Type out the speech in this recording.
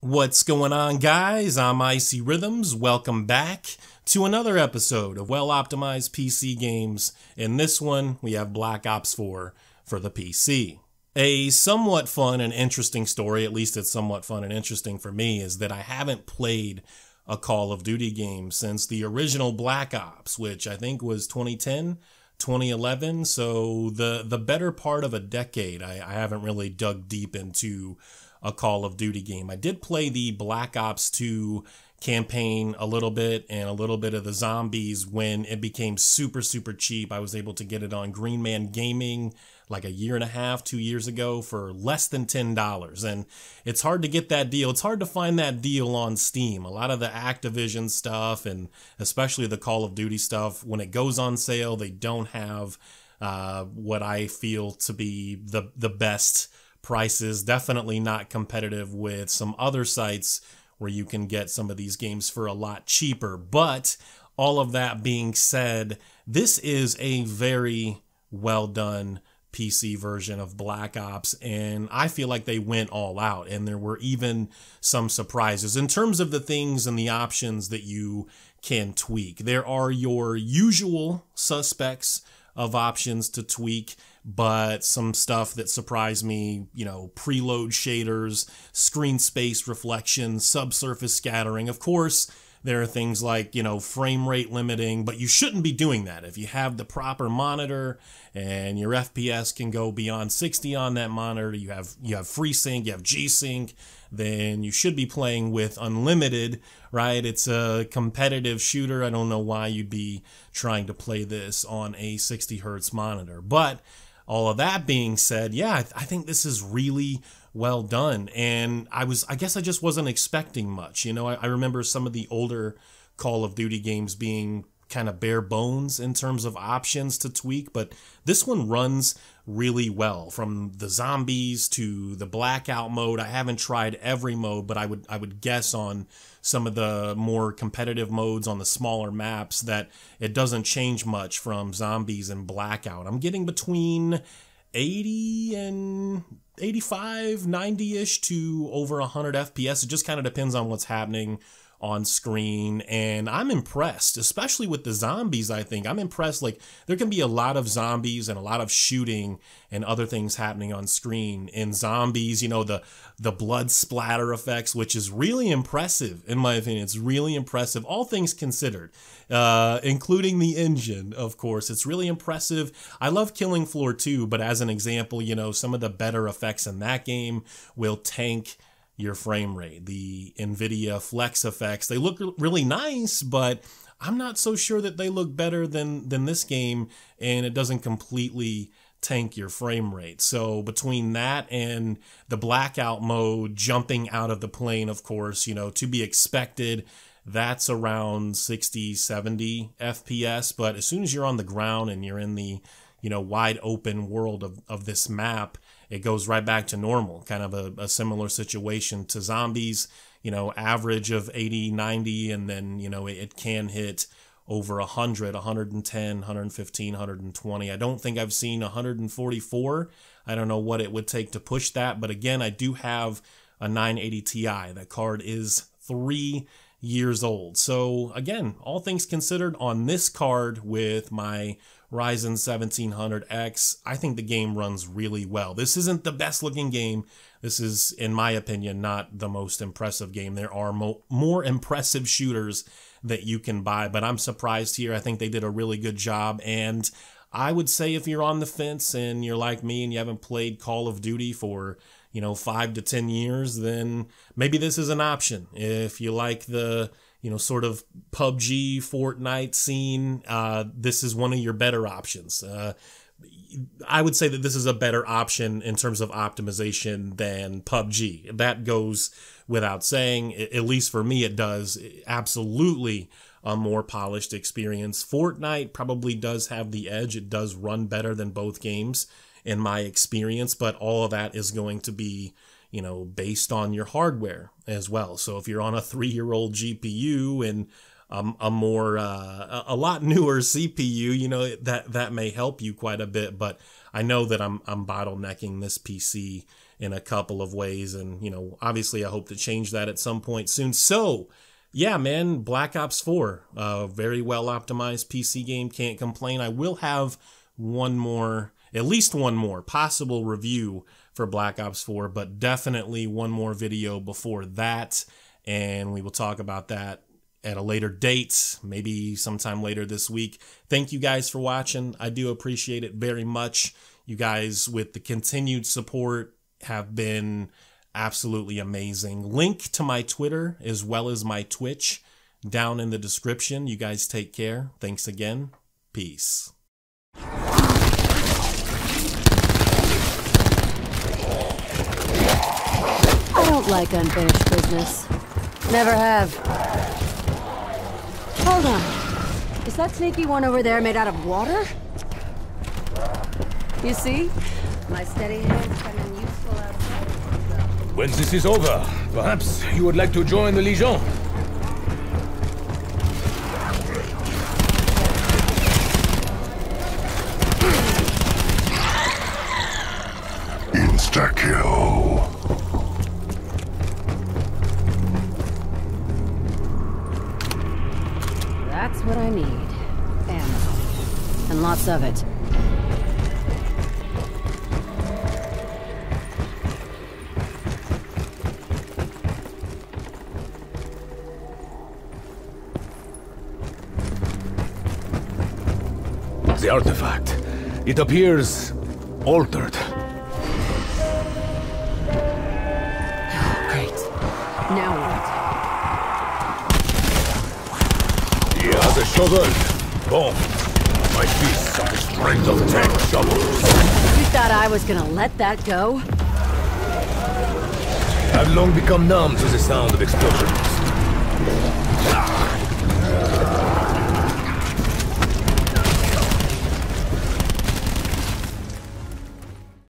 What's going on, guys? I'm Icy Rhythms. Welcome back to another episode of well-optimized PC games. In this one, we have Black Ops 4 for the PC. A somewhat fun and interesting story, at least it's somewhat fun and interesting for me, is that I haven't played a Call of Duty game since the original Black Ops, which I think was 2010, 2011. So the better part of a decade, I haven't really dug deep into a Call of Duty game. I did play the Black Ops 2 campaign a little bit and a little bit of the zombies when it became super cheap. I was able to get it on Green Man Gaming like a year and a half, 2 years ago for less than $10. And it's hard to get that deal. It's hard to find that deal on Steam. A lot of the Activision stuff and especially the Call of Duty stuff, when it goes on sale, they don't have what I feel to be the best prices. Definitely not competitive with some other sites where you can get some of these games for a lot cheaper. But all of that being said, this is a very well done PC version of Black Ops, and I feel like they went all out, and there were even some surprises in terms of the things and the options that you can tweak. There are your usual suspects of options to tweak, but some stuff that surprised me, preload shaders, screen space reflection, subsurface scattering. Of course, there are things like, frame rate limiting, but you shouldn't be doing that. If you have the proper monitor and your FPS can go beyond 60 on that monitor, you have FreeSync, you have G-Sync, then you should be playing with unlimited, right? It's a competitive shooter. I don't know why you'd be trying to play this on a 60 hertz monitor. But all of that being said, yeah, I think this is really well done. And I guess I just wasn't expecting much. I remember some of the older Call of Duty games being kind of bare bones in terms of options to tweak, but this one runs really well, from the zombies to the blackout mode. I haven't tried every mode, but I would guess on some of the more competitive modes on the smaller maps that it doesn't change much from zombies and blackout. I'm getting between 80 and 85, 90-ish to over 100 FPS. It just kind of depends on what's happening on screen, and I'm impressed, especially with the zombies. I think I'm impressed. Like, there can be a lot of zombies and a lot of shooting and other things happening on screen. In zombies, the blood splatter effects, which is really impressive in my opinion. It's really impressive, all things considered, including the engine, of course. It's really impressive. I love Killing Floor 2, but as an example, some of the better effects in that game will tank your frame rate. The NVIDIA Flex effects, they look really nice, but I'm not so sure that they look better than this game, and it doesn't completely tank your frame rate. So between that and the blackout mode, jumping out of the plane, of course, to be expected, that's around 60, 70 FPS. But as soon as you're on the ground and you're in the wide open world of this map, it goes right back to normal, kind of a similar situation to zombies, average of 80, 90, and then, it can hit over 100, 110, 115, 120. I don't think I've seen 144. I don't know what it would take to push that, but again, I do have a 980 Ti. That card is 3 years old. So again, all things considered, on this card with my Ryzen 1700X, I think the game runs really well. This isn't the best looking game. This is, in my opinion, not the most impressive game. There are more impressive shooters that you can buy, but I'm surprised here. I think they did a really good job, and I would say if you're on the fence and you're like me and you haven't played Call of Duty for 5 to 10 years, then maybe this is an option. If you like the sort of PUBG, Fortnite scene, this is one of your better options. I would say that this is a better option in terms of optimization than PUBG. That goes without saying. At least for me, it does. Absolutely a more polished experience. Fortnite probably does have the edge. It does run better than both games in my experience, but all of that is going to be based on your hardware as well. So if you're on a 3-year-old GPU and a lot newer CPU, that may help you quite a bit. But I know that I'm bottlenecking this PC in a couple of ways. And, you know, obviously I hope to change that at some point soon. So, yeah, man, Black Ops 4, very well optimized PC game, can't complain. I will have at least one more possible review for Black Ops 4, but definitely one more video before that. And we will talk about that at a later date, maybe sometime later this week. Thank you guys for watching. I do appreciate it very much. You guys, with the continued support, have been absolutely amazing. Link to my Twitter as well as my Twitch down in the description. You guys take care. Thanks again. Peace. I don't like unfinished business. Never have. Hold on. Is that sneaky one over there made out of water? You see? My steady hands come in useful outside. When this is over, perhaps you would like to join the Legion. Insta-kill. That's what I need. Ammo. And lots of it. The artifact. It appears altered. Great. Now what? He has a shovel. Boom. My fists have the strength of 10 shovels. You thought I was gonna let that go? I've long become numb to the sound of explosions.